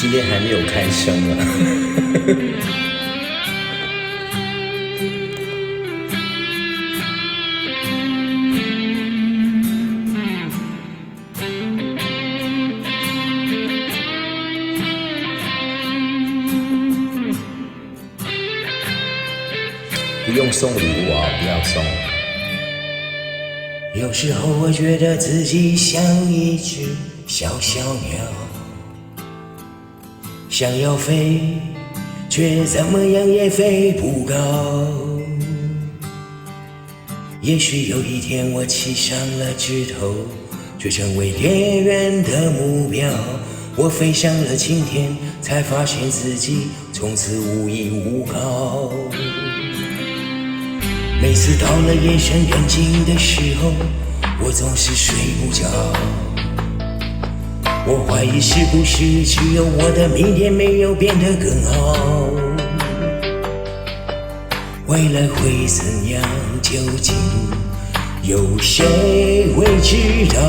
今天还没有开声啊。不用送礼物啊，不要送。有时候我觉得自己像一只小小鸟，想要飞，却怎么样也飞不高。也许有一天我栖上了枝头，却成为猎人的目标。我飞上了青天，才发现自己从此无依无靠。每次到了夜深人静的时候，我总是睡不着。我怀疑是不是只有我的明天没有变得更好。未来会怎样，究竟有谁会知道？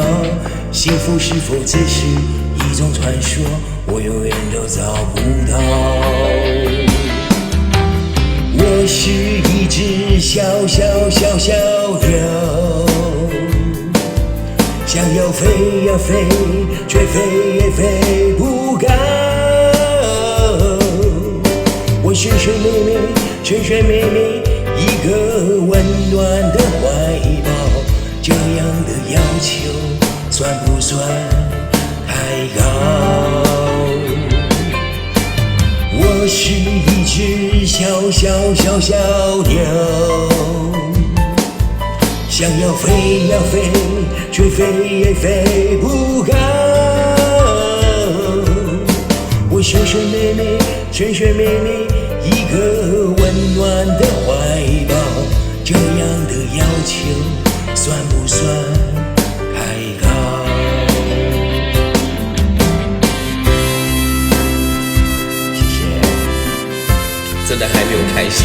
幸福是否只是一种传说，我永远都找不到。我是一只小鸟，想要飞呀飞，却飞也飞不高。我寻寻觅觅一个温暖的怀抱，这样的要求算不算太高？我是一只小鸟，想要飞呀飞，却飞也飞不高。我寻寻觅觅一个温暖的怀抱，这样的要求算不算太高？真的还没有开声。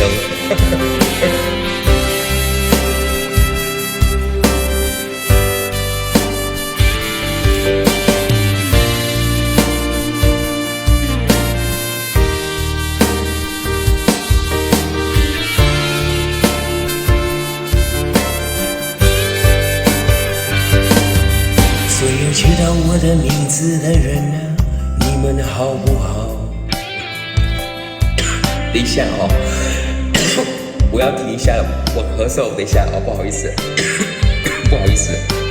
所有知道我的名字的人啊，你们好不好？等一下哦，我要停一下，我咳嗽，等一下哦，不好意思，不好意思。